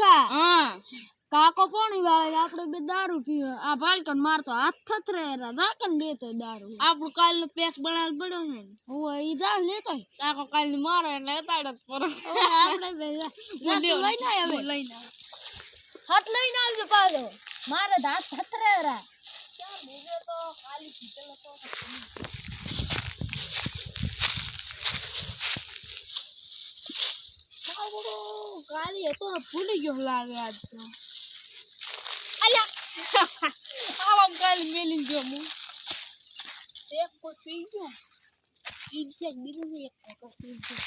ભીખા હા કાકો પાણી વાળે આપણે બે દારૂ પીવે આ ભાલકન મારતો હાથ થથરે રાખન દેતો દારૂ આપણું કાલનું પેક બનાવેલ પડ્યો છે ઓય ઈ જા લેતો કાકો કાલની મારો એટલે ઉતાડો જ પર આપણે બે લઈને આવે લઈને હાથ લઈને આવજો પાછો મારે હાથ થથરે રા બીજો તો ખાલી પીતેલો તો ગાડી હતો ભૂલી ગયો લાગે આજ તો આમ કાલ મેલી ગયો હું એક કો પી ગયો ઈ છે બીજું છે એક કો પી ગયો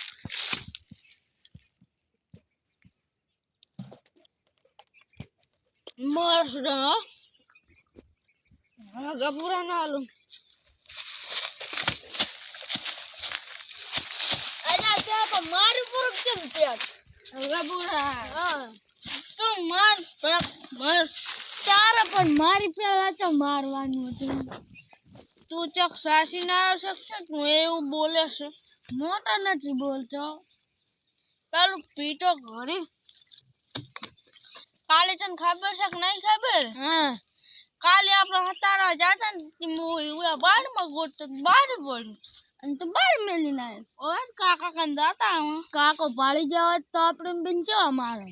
મસ્ત હા ગબુરા ના આલુ અલા તે તો મારું પૂરું કેમ પેટ ગબુરા હા તું માર પેક માર તારે પણ મારી પેલા તો મારવાનું હતું તું ચક સાસી ના શકશે તું એવું બોલે છે મોટા નથી બોલતો પેલું પીટો ઘરે કાલે તને ખબર છે કે નહીં ખબર હા કાલે આપણે હતારા જાતા ને ઓલા બારમાં ગોઠતો બાર પડ્યું અને તો બાર મેલી નાય ઓય કાકા કન જાતા કાકો પાળી જાવ તો આપણે બેન જવા મારે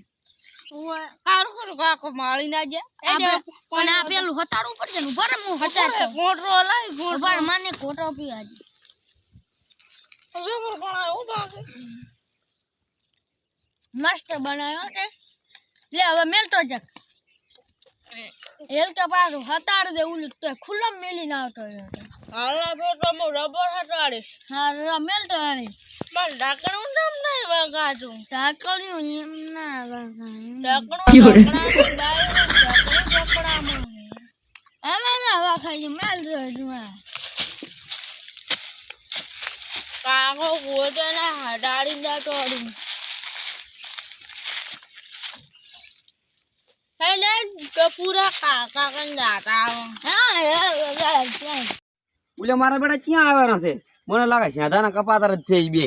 ઓય કારું કરું કાકો માળી ના જાય પણ આ પેલું હતાડું પડશે ને ઉપર હું હતાડતો મોટરો લાવી ગોળ ઉપર મને કોટો પી આજી હવે પણ આવું બાકી મસ્ત બનાવ્યો છે લે હવે મેલતો જક હેલ તો પાછું હતાડ દે ઓલું તો ખુલ્લા મેલી ના આવતો હાલા ફેર હું રબર હટાડીશ હા મેલતો આવે પણ ઢાંકણું નામ નહીં વગાડું ઢાકણ્યું એમ ના ઢાંકણું ઢાંકણામાં હવે ના વાખાઈ મેલતો જુઆ કાકો ગોટે ના હટાડી દે તોડું હેને કપૂરા કાકા કન જાતા હા બોલે મારા બેટા ક્યાં આવવાના છે મને લાગે શેધાના કપાતર જ છે ઈ બે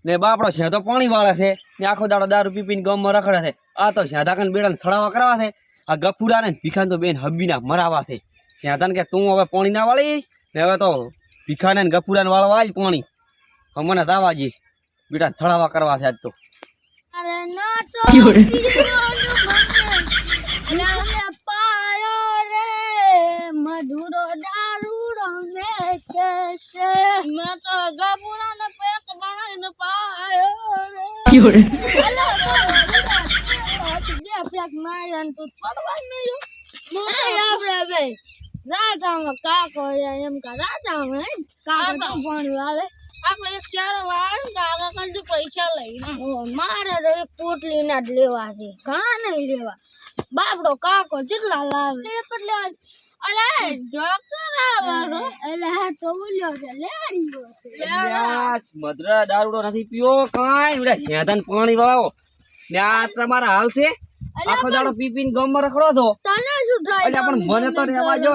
ને બાપડો શેધો પાણી વાળે છે ને આખો દાડો દારૂ પી પીને ગમમાં રખડે છે આ તો શેધા કન બેડાને છડાવા કરવા છે આ ગફુરા ને ભીખાને તો બેન હબ્બીના મરાવા છે શેધાને કે તું હવે પાણી ના વાળીશ ને હવે તો ભીખાને ને ગફુરાને વાળવા આજ પાણી હવે મને દાવાજી બેટા છડાવા કરવા છે આજ તો અરે ના તો પાયો રે મધુરો દારૂ રમે કેસે મેં તો ગપુરા ને પેક બનાવીને પાયો રે બે પેક માર્યા તું પડવા મળ્યો આપણે બે રાજામાં કાકો એમ કા રાજામાં કાકો તો પાણી આવે આપણે એક ચાર વાર કાકા કન પૈસા લઈને મારે તો એક પોટલી ના જ લેવા છે ઘણા નહીં લેવા બાપડો કાકો કેટલા લાવે એક જ લેવા અરે જોકર આવવાનો એટલે હા તો બોલ્યો છે લેવાડીયો છે મધરા દારૂડો નથી પીવો કાંઈ બેટા શેધાને પાણી વાળાવો ને આ તમારા હાલ છે આખો દાડો પી પીને ગમમાં રખડો છો તને શું થાય એટલે પણ મને તો રહેવા જો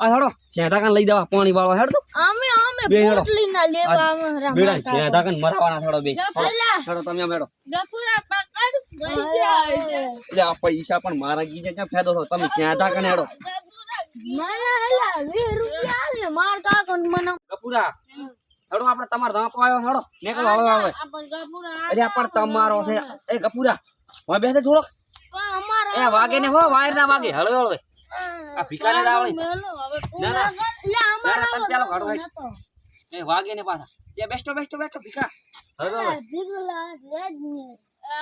આ હેડો શેધા કાન લઈ જવા પાણી વાળો હેડ તો અમે બે હેડો. પોટલી ના લેવા બેડા શેધા કાન મરાવાના હેડો બે અલા હેડો તમે આમ હેડો ગપુરા પકડ પૈસા એટલે આ પૈસા પણ મારા ગીજે ક્યાં ફાયદો થયો તમે શેધા કાન હેડો મને અલા 20 રૂપિયા આલે માર કાકો ને મને ગપુરા હેડો આપણે તમાર ધામ પાયો હેડો નીકળો હળો આવે આપણ ગપુરા અરે પણ તમારો છે એ ગપુરા હવે બેસે થોડો પણ અમારા એ વાગે ને હો વાયર ના વાગે હળો હળો આ ભીખાને રાવળી મેલો હવે ના ના એટલે અમારા ના, તમે ચાલો ઘાડો હોય. નતો એ વાગે ને પાછા એ બેસ્ટો બેસ્ટો બેસ્ટો ભીખા હળો હળો ભીગલા રેજ ને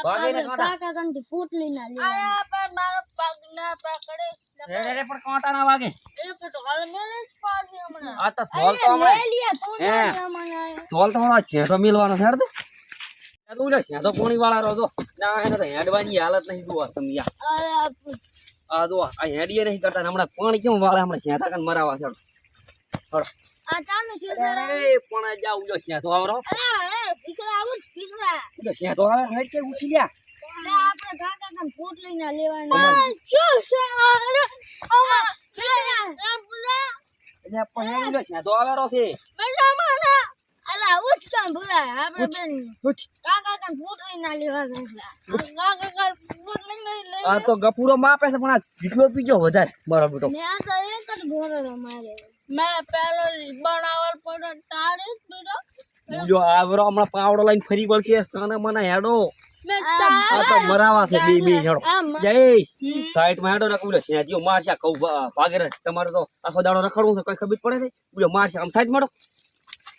વાગે ને કાંટા કાકા કંટી પોટલી ના લેવા આયા પણ મારો પગ ના પકડે રે રે પણ કાંટા ના વાગે એક તો હાલ મેલે જ પાડી હમણાં આ તો થોલ તો અમે લે લિયા તો હે. મને થોલ તો હળો છે તો મિલવાનો છે હેડ તો તું લે છે તો પાણી વાળા રહો તો ના એને તો હેડવાની હાલત નહીં દુઆ તમે યાર આ દુઆ આ હેડીએ નહીં કરતા ને હમણાં પાણી કેમ વાળે હમણાં શેઠા કાન મરાવા છે હળો આ ચાનું છે એ પણ જાવ જો શેઠો આવરો ભીગલા આવું ભીગલા જો શેઠો આવે હેડ કે ઉઠી ગયા લે આપણે કાકા કંટી પોટલી ના લેવાની શું છે અરે એટલે પણ હેડ જો શેઠો આવેરો છે અલા ઉઠ કામ ભૂલા આપણે બેન ઉઠ કાકા કંટી પોટલી ના લેવા ગયેલા કાકા કાલ પોટલી નહીં આ તો ગફુરો માપે છે પણ આ જેટલો પીજો વધારે મારો બેટો મેં તો એક જ ઘોડો રમાડે. મેં પેલો બનાવલ પડ્યો તારે જ પીડો. જો આવરો હમણાં પાવડો લઈને ફરી વળશે સાના મને હેડો મેં આ તો મરાવા છે બે હેડો આ જય સાઈડ માં હેડો ને કુલે જ્યો મારશે કહું ભાગે રે તમારે તો આખો દાડો રખડવું છે કઈ ખબર પડે છે કુલે મારશે આમ સાઈડ માં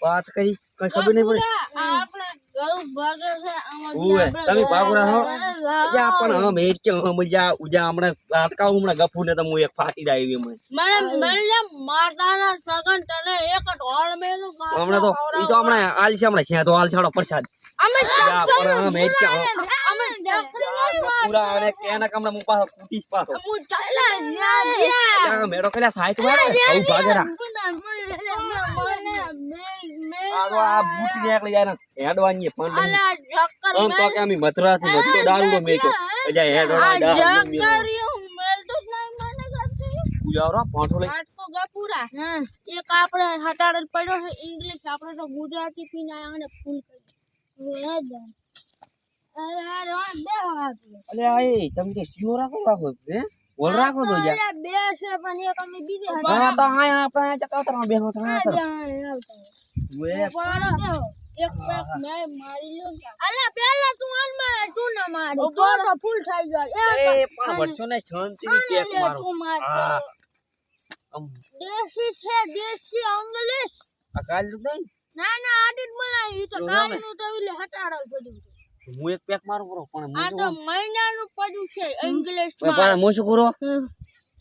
વાત કરી કઈ ખબર નહીં પડે આપણે ગળું ભાગે છે ઓએ તમે ભાગોરા હો યા પણ હમ એ કે હમ જા ઉજા હમણાં સાતકાઉ હમણાં ગફુ ને તો હું એક ફાટી દા એવી મને મને માતાના સગન તને એક ઢોળ મેલું હમણાં તો ઈ તો હમણાં આલ છે હમણાં છે તો આલ છાડો પ્રસાદ અમે યા પણ હમ એ કે અમે જફરી નહીં પૂરા અને કેના કામના મુ પાછો કુટીસ પાછો હું ચાલ્યા જ્યાં યા મેરો પેલા સાઈડ માં કહું ભાગેરા મને આ તો આ બૂટ નીકળી જાય ને હેડવાની પણ અલા જક્કર આમ તો કે અમે મથરાથી મથતો ડાલનો મેકો અજા હેડોડા ડાલ જક્કરિયું મેલતો જ નહીં મને ગમતું પૂજારો પાઠો લઈ આટકો ગપુરા એક આપણે હટાડેલ પડ્યો છે ઇંગ્લિશ આપણે તો ગુજરાતી પીને આયા અને ફૂલ કરી અલે આ એ તમે તો સીઓ રાખો હે બોલ રાખો તો જા બે છે પણ એક અમે બીજે હા તો હા આપણે ચકાતરા બેહો તો હા તો વે એક પેક મેં મારી લ્યો ને અલા પહેલા તું આન મારે તું ના મારી તો ફૂલ થઈ જાય એ પણ વર્ષો ને શાંતિથી ચેક મારો હા આમ દેશી છે દેશી અંગ્લિશ આ કાલ નહીં ના ના આડી જ બનાવી તો કાલનું તો એટલે હટાડલ પડ્યું હું એક પેક મારું કરો પણ આ તો મહિનાનું પડ્યું છે ઇંગ્લિશ પણ હું શું કરો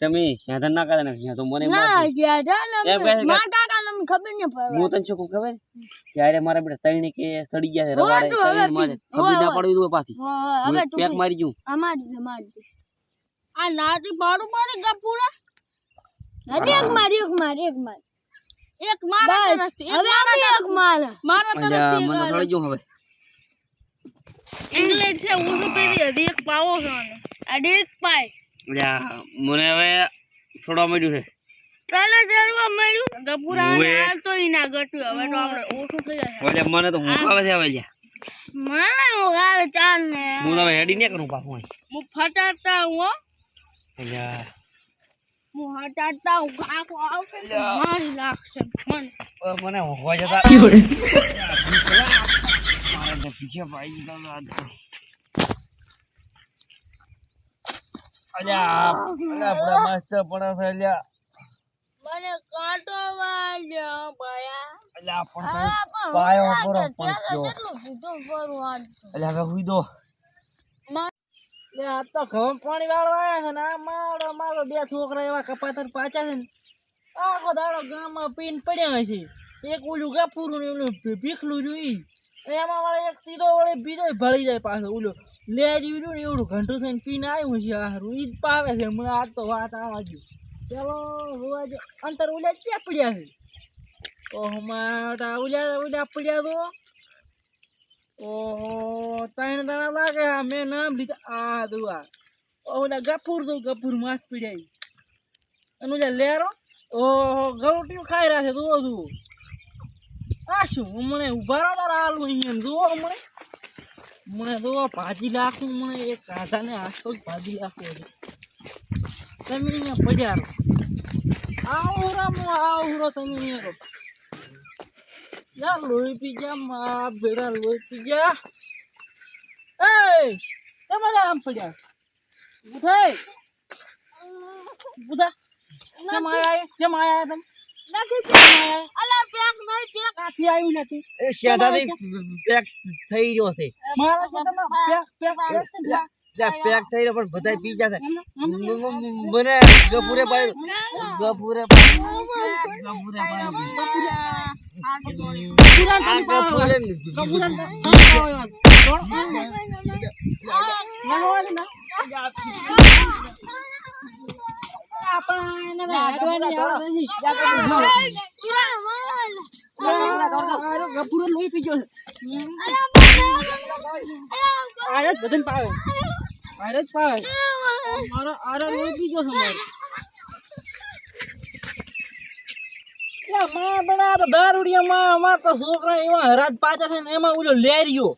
તમે સાધન ના કરે ને તો મને ના જ્યાં માર કાકા ને ખબર ન પડે હું તને શું કહું ખબર ત્યારે મારા બેટા તૈણી કે સડી ગયા છે રવાડે તૈણી મારે ખબર ના પડી દો પાછી હવે તું પેક મારી જઉં અમારી આ નાટી પાડું મારે ગપુરા હજી એક માર એક મારા બસ તરફથી હવે એક માર મારા અલ્યા તરફથી મને સડી જઉં હવે ઇંગ્લિશ છે હું પેલી અધિક પાવો છો અધિક પાય અલ્યા મને હવે છોડવા મળ્યું છે પેલા જરવા મળ્યું ગપુરા ઓએ. હાલ તો ઈના ગટ્યું હવે તો આપણે ઓછું થઈ જાય ઓલે મને તો હું આવે છે હવે લ્યા મને ઉગાવે ચાલ ને હું તો હવે હેડી ને કરું પાછું અહીં હું ફટાડતા હું હો. અલ્યા હું હટાડતા હું ગાકો આવશે તો મારી લાગશે મને હોવા જતા મારે તો પીછે ભાઈ અલ્યા અલ્યા બડા મસ્ત પણ છે અલ્યા મને કાંટો વાગ્યો ભયા અલ્યા પણ પાયો પૂરો પણ જો કેટલું કીધું ફરું આજ અલ્યા હવે હુઈ દો લે આ તો ઘઉં પાણી વાળવા આયા છે ને આ મારો બે છોકરા એવા કપાતર પાછા છે ને આખો દાડો ગામમાં પીને પડ્યા છે એક ઓલું ગફુરું ને ઓલું ભીખલું જોઈ એમાં વાળા એક તીરો વળે બીજો ભળી જાય પાછો ઓલો લેરી રહ્યું ને એવડું ઘંટું થઈને પીને આવ્યું છે હારું ઈ જ પાવે છે મને આ તો વાત આવા દે ચાલો હોવા દે અંતર ઓલા ક્યાં પડ્યા છે ઓહો મારા ઓલા પડ્યા તો ઓહો ત્રણ દાણા લાગે મેં નામ લીધા આ દુઆ ઓલા ગફુર માસ પીડ્યા અને ઓલા લેરો ઓહો ગળુટિયું ખાઈ રહ્યા છે જુઓ જુઓ આ શું મને ઉભા રહો તારા આલુ અહીંયા જુઓ મને જુઓ ભાજી લાખું મને એક કાઢાને આસ્તો જ ભાજી લાખું છે તમે અહીંયા પડ્યા રહો આવો તમે અહીંયા રહો યાર લોહી પી જા મા બેડા લોહી પી જા એ તમે આમ પડ્યા ઉઠાય ઉઠા કેમ આયા તમે નથી અલા પેક નહીં પેક કાથી આવ્યું નથી એ શેદાથી પેક થઈ રહ્યો છે મારા ખેતરમાં પેક પેક થઈ રહ્યો પણ બધાય પી જશે મને ગફુરે પાયો ગફુરો લોહી પી ગયો આરે બધાને પાવે આરે જ પાવે મારો આરે લોહી પી ગયો છે મારો બના તો દારૂડિયા માં અમાર તો છોકરા એવા હરાજ પાછા છે ને એમાં ઓલો લેરિયો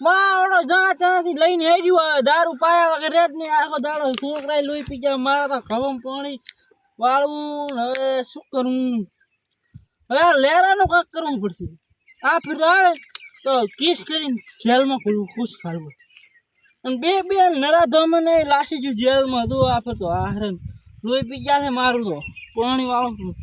મારો જણાથી લઈને આવી ગયો દારૂ પાયા વગર રેત નહીં આખો દાડો છોકરા લોહી પી ગયા મારા તો ખવમ પાણી વાળવું ને હવે શું કરું હવે આ લેરાનું કાંક કરવું પડશે આ ફિર આવે તો કિસ કરીને જેલમાં ખુશ ખાલવું અને બે નરાધમને લાસી જો જેલમાં હતું આપણે તો આ હરણ લોહી પી ગયા છે મારું તો પાણી વાળું